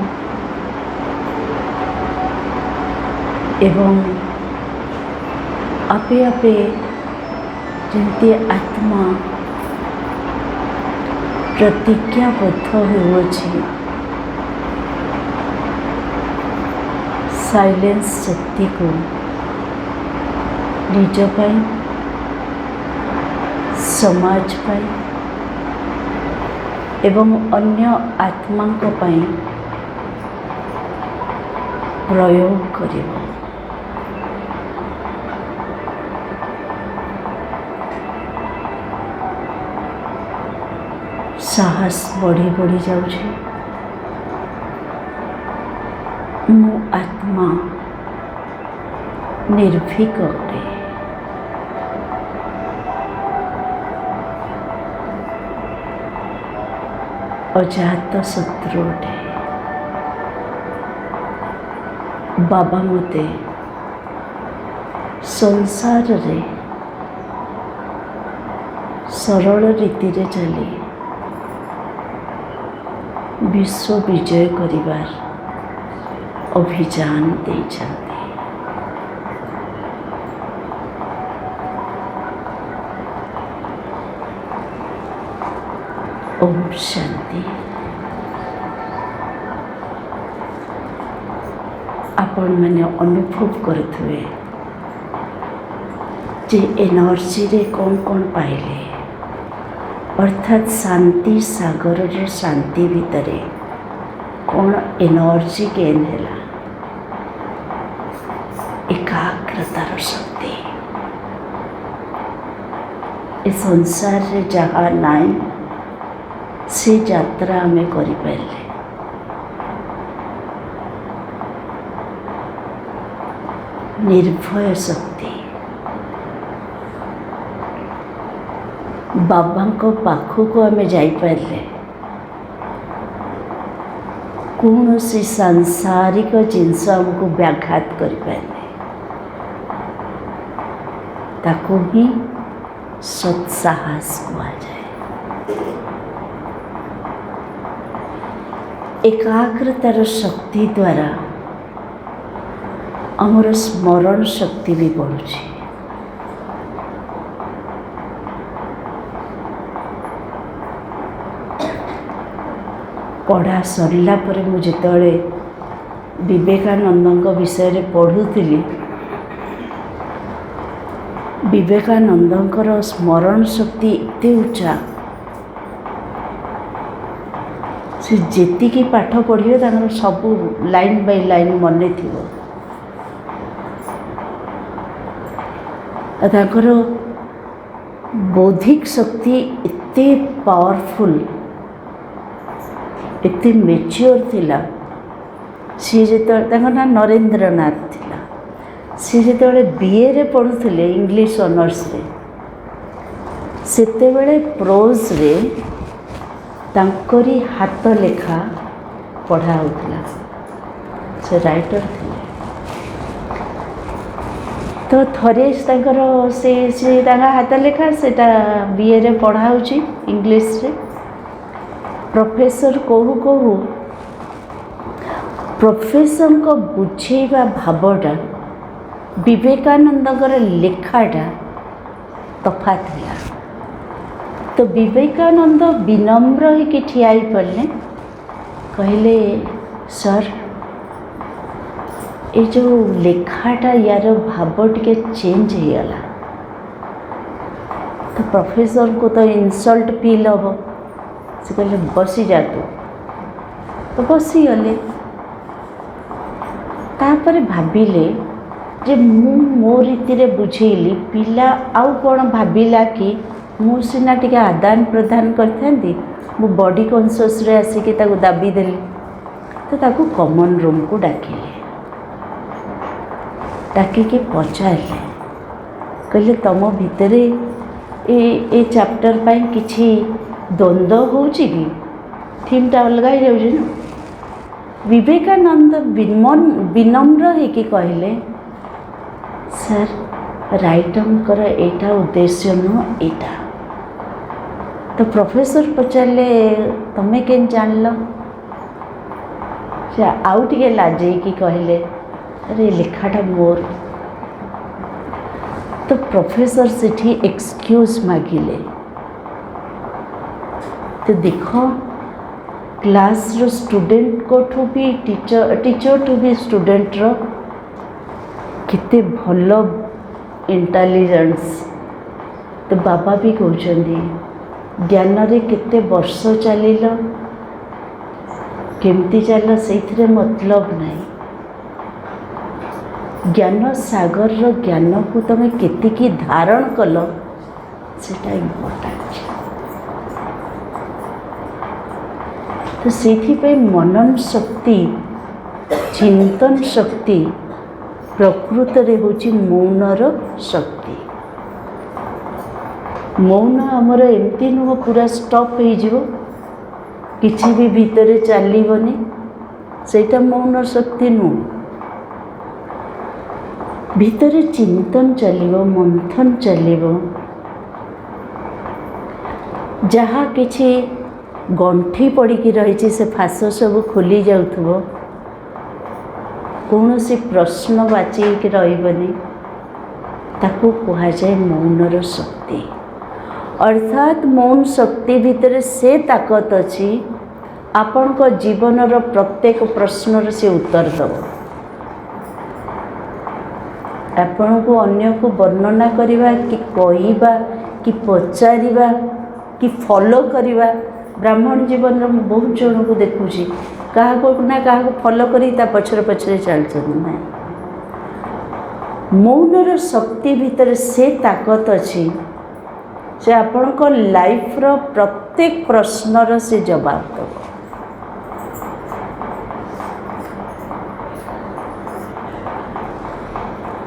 S2: एवं आपे आपे जंती आत्मा प्रतिज्ञाबद्ध होउछि साइलेंस शक्ति को निज पाई समाज पाई एवं अन्य आत्मा प्रयोग करिब। साहस बढ़ी बढ़ी जाउछे। मु आत्मा निर्भीक अटे। अजात शत्रु अटे। बाबा मते संसार रे सरल रीति रे चली विश्व विजय करिवार अभियान देइछन्ति। ओम शांति। आपण मैंने अनुभव करुवे जे एनर्जी रे कौन कौन पाइले, अर्थात शांति सागर रो शांति भितरे कौन एनर्जी गेन हैला। एकाग्रतार शक्ति ए संसार रे जहाँ नाई से यात्रा आमे करि पाइले। निर्भय शक्ति बाबा को पाखु को आमे जाई पाइले। कौन सी सांसारिक जिनस हमको व्याघात करि पाइले, ताको ही सत्साहस कहा जाए। एकाग्रतार शक्ति द्वारा आमर स्मरण शक्ति भी बढ़ुଛି। पढ़ा सरला परे मु जेतले विवेकानंद विषय रे पढ़ुथिली, विवेकानंदर स्मरण शक्ति एते उच्चा, से जेतिकी पाठ पढ़िए तांकर सबू लाइन बाय लाइन मने थिबो। तांकर बौद्धिक शक्ति एते पावरफुल, एते मेच्योर थिला। सी जेतले तांकर ना नरेंद्रनाथ थिला। सी जेतले बीए रे पढ़ुथिले इंग्लिश ऑनर्स रे, सेते बेले प्रोज रे तांकरी हाथ लेखा पढ़ा होता। से राइटर थे। तो थरे से हाथ लेखा सेटा बीए रे पढ़ा होची इंग्लिश रे। प्रोफेसर कहू कहू प्रोफेसर को बुझेवा भावटा विवेकानंदर लेखाटा तफा थिला। तो विवेकानंद विनम्र होकर ठिया पड़े, कहले सर ये जो लेखाटा यार भाव टिके चेंज हो गला। तो प्रोफेसर को तो इनसल्ट फील हम। से कहले बसी जा तू। तो बसी गले। तापर भाविले जे मो रीति रे बुझेली, पिला आउ कौन भाविला कि मु सीना टिके आदान प्रदान करथांती, मु बॉडी कॉन्शियस रे आसिके ताको दाबी देली। तो ताको कॉमन रूम को डाकिले। डाकिके पचारले, कहले तम भितरे ए चैप्टर पाई किछि द्वंद्व होउची कि थीमटा अलग ही जाउची ना। विवेकानंद विनम्र होके कहले सर राइटरकर एटा उद्देश्य नुह एटा। तो प्रोफेसर पचारे तमें केन जान से आउ टे लाजे कि कहले अरे लेखाटा मोर। तो प्रोफेसर सेठी एक्सक्यूज मागिले। तो देखो क्लास रो स्टूडेंट को ठू भी टीचर ठू भी स्टूडेंट रो किते भल इंटेलिजेंस। तो बाबा भी कहते ज्ञान रे केते वर्ष चलिल केमती चल से मतलब नहीं। ज्ञान सागर रो ज्ञान को तुम केतिकी धारण कल सेटा इम्पोर्टेंट। तो से मनन शक्ति चिंतन शक्ति प्रकृत रे होची मौनर शक्ति। मौन आमर एमती नुह पूरा स्टॉप हो जिवो किछि भी भीतर चलबनी सेटा मौन शक्ति नुह। भीतर चिंतन चलिबो मंथन चलिबो जहाँ किछि गंठी पड़ी रही से फास सब खोली जाउथबो कौन सी प्रश्न बाचिक रही ताकू कहा जाए मौनर शक्ति। अर्थात मौन शक्ति भितर से ताकत अच्छी आपण को जीवनर प्रत्येक प्रश्नर से उत्तर दब। आपण को अन्य को वर्णना करवा कि कहवा कि पचारिबा कि फॉलो करवा ब्राह्मण जीवन में बहुत जन को देखुची क्या ना क्या फॉलो करी ता पछरे पछरे चलछन ना। मौनर शक्ति भितर से ताकत अच्छी से आपण को लाइफ रो प्रत्येक प्रश्नर से जवाब दब।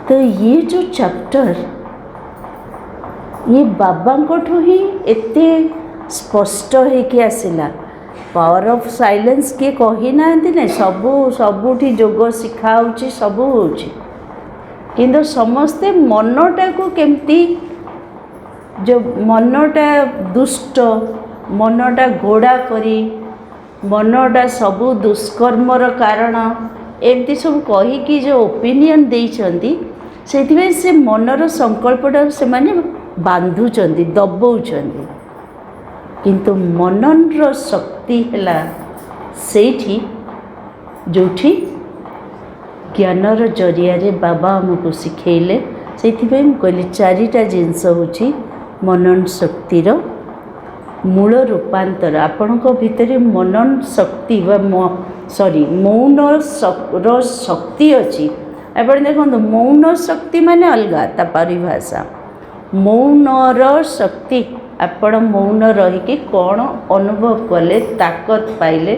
S2: तो ये जो चैप्टर ये बाबांकोठू ही एते स्पष्ट होके आसिला। पावर ऑफ साइलेंस किए कही ना सबुठी जोग शिखा होची सबू होची किंतु समस्ते मनटा को केमती जो मनटा दुष्ट मनटा घोड़ा करी मनटा सबू दुष्कर्मर कारण एमती सब कहीकि जो ओपिनियन देइछंती सेथिबे से मनर संकल्पटा से माने बांधुचंती दबौचंती। किंतु मनन शक्ति है सेठी जोठी ज्ञानर जरिया रे बाबा हमको शिखेले से कहली चारिटा जिनस होची मनन शक्तिर मूल रूपांतर। आपण भितर मनन शक्ति सॉरी मौन शक्ति अच्छी। आप देखो मौन शक्ति माने अलगा ता परिभाषा। मौनर शक्ति आपण मौन रहीकि कौन अनुभव कले ताकत पाइले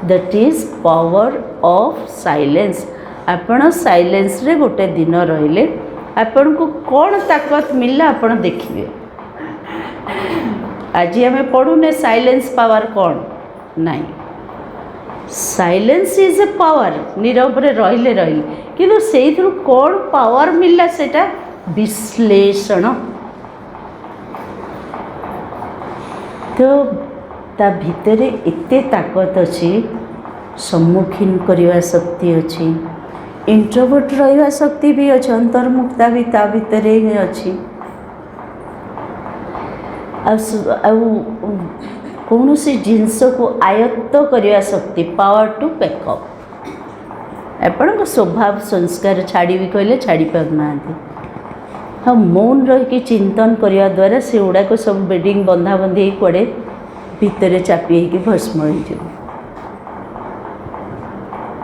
S2: that is power of silence. आपण साइलेंस रे गोटे दिन रहिले आपण को कौन ताकत मिलला आपण देखिए। आज आम पढ़ुने साइलेंस पावर कौन नहीं। Silence is a power Nirav रे रहिले रहिले किंतु सेई थ्रू कौन पावर मिलला सेटा विश्लेषण। तो ता भितर एते ताकत अच्छी सम्मुखीन करवा शक्ति अच्छी इंट्रोवर्ट रहा शक्ति भी अच्छी अंतर्मुक्ता भी ता भितर ही अच्छी। कौन सी जिनस को आयत्त करवा शक्ति पावर टू बैकअप। आपण स्वभाव संस्कार छाड़ी भी कहले छाड़ी पारना। हाँ मौन रही चिंतन करने द्वारा से गुड़ाक सब बेडिंग बंधा बंधी कड़े भितर चापी भस्म हो।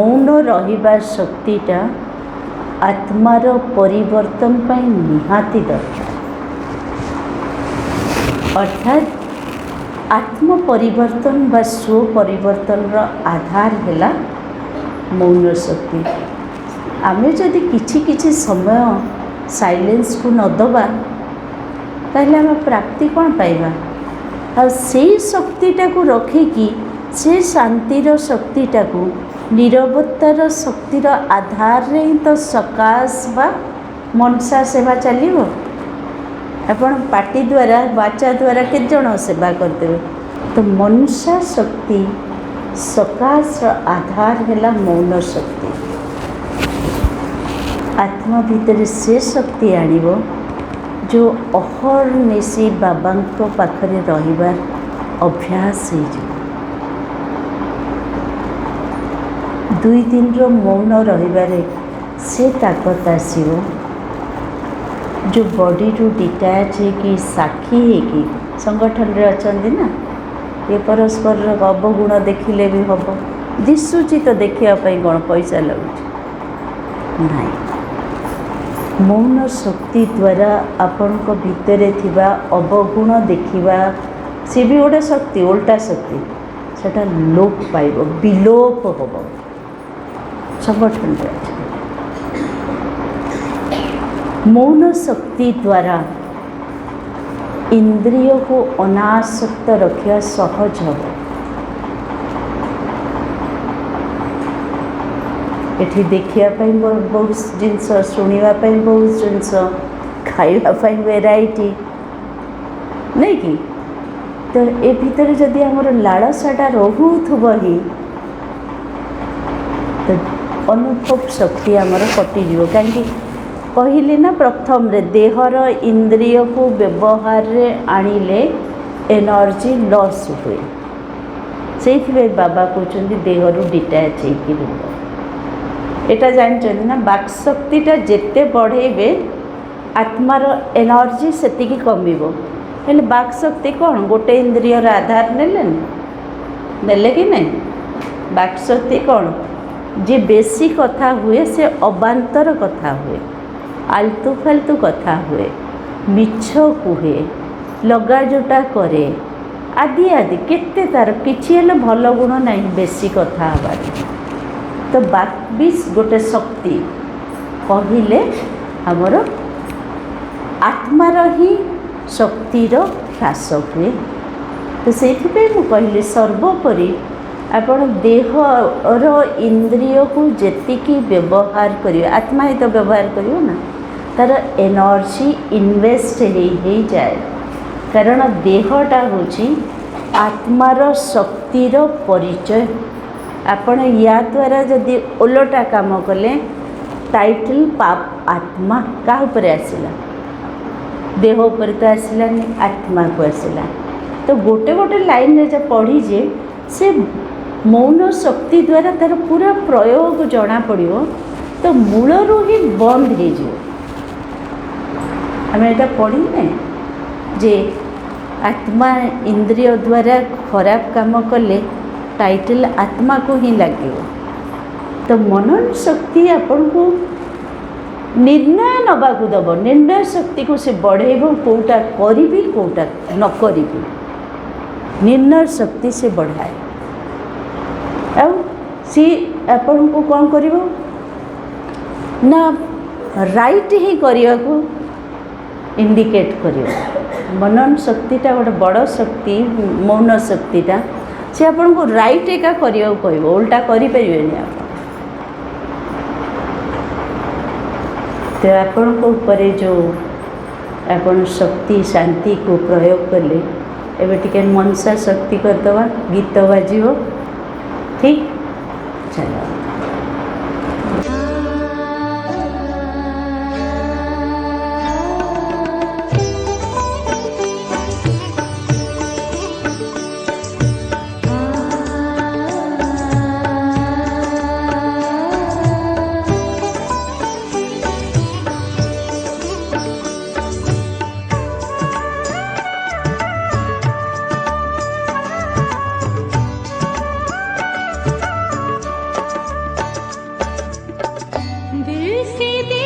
S2: मौन रहिबा शक्तिटा आत्मार परिवर्तन पाई निहाती दरकार। अर्थात आत्म परिवर्तन बा स्व परिवर्तन आधार है मौन शक्ति। आमे जदि किछि समय साइलेंस को न दबा ताहले आम प्राप्ति कौन पाइबा। आ से शक्तिटा को रखिकी से शांतिर शक्तिटा को निरवतार शक्तिर आधार रे तो सकाश बा मनसा सेवा चलिबो। आपण पार्टी द्वारा वाचा द्वारा के जन सेवा करदेवे। तो मनसा शक्ति सकाश आधार है मौन शक्ति। आत्मा भितर से शक्ति आनिबो जो अहर्निशी बाबा पाखरे रहिबार अभ्यास हो। दुई दिन रो मौन रहिबारे से ताकत आसीबो जो बॉडी टू डिटैच है कि साक्षी है कि संगठन रे अछंदी ना ये परस्पर अवगुण देखिले भी हम दिशुची तो देखापी कौन पैसा लगुच नहीं मौन शक्ति द्वारा आपण भितर थिबा अवगुण देखिबा सी भी गोटे शक्ति उल्टा शक्ति सेटा लोप पाइब विलोप हम संगठन रे मौन शक्ति द्वारा इंद्रिय को अनासक्त रखा सहज हम एठी देखापी बहुत जिनस शुणापी बहुत जिनस खाइबापी वेराइटी नहीं कि तो ए भितर जदि आमर लालसाटा रोथुब ही तो अनुभव शक्ति आमर कटिज कहीं कहली ना प्रथम रे देहर इंद्रिय को व्यवहार रे आनिले एनर्जी लॉस हुए से बाबा कहते देहरु डिटैच हो एटा जानते ना बाक शक्तिटा जेते बढ़ेबे आत्मार एनर्जी सेतिकी कमिबो हेले बाक शक्ति कौन गोटे इंद्रियर आधार नेले कि नहीं बाक शक्ति कौन जे बेसी कथा हुए से अबांतर कथा हुए आलतू फालतू कथा हुए मिछ कुहे लगाजोटा करे आदि आदि केते तार किछि हेले भल गुण नहीं बेसी कथा हबार तो बाक भी गोटे शक्ति कहले आमर आत्मार ही शक्तिर ह्रास हुए तो से कहली सर्वोपरि आपण देहर इंद्रिय को जेतिकी व्यवहार करियो आत्मा ही तो व्यवहार करियो ना तार एनर्जी इन्वेस्ट हो जाए कारण देहटा होची आत्मार शक्तिर परिचय आपण या द्वारा जदि ओलटा काम कले टाइटल पाप आत्मा क्या आसला देह उपर तो आसलानी आत्मा को आसला तो गोटे गोटे लाइन रे जब पढ़ी जे से मौन शक्ति द्वारा तार पूरा प्रयोग जना पड़ो तो मूलरू ही बंद हो आम एटा पढ़ी जे आत्मा इंद्रिय द्वारा खराब काम कले टाइटल आत्मा को ही लगे तो मनन शक्ति आपन को निर्णय नबाकू दब निर्णय शक्ति को से बढ़ेब कौटा करी कौटा न करी निर्णय शक्ति से बढ़ाए आउ सी आपन को कौन कर ना राइट ही करने को इंडिकेट कर मनन शक्तिटा गोटे बड़ शक्ति मौन शक्तिटा से आपन को राइट एका करिया कहब उल्टा करि परिबेनी आप तो आपन को ऊपर जो आपन शक्ति शांति को प्रयोग कले एबे टिके मनसा शक्ति करदवा गीत बाजिबो ठीक चलो
S3: दिल से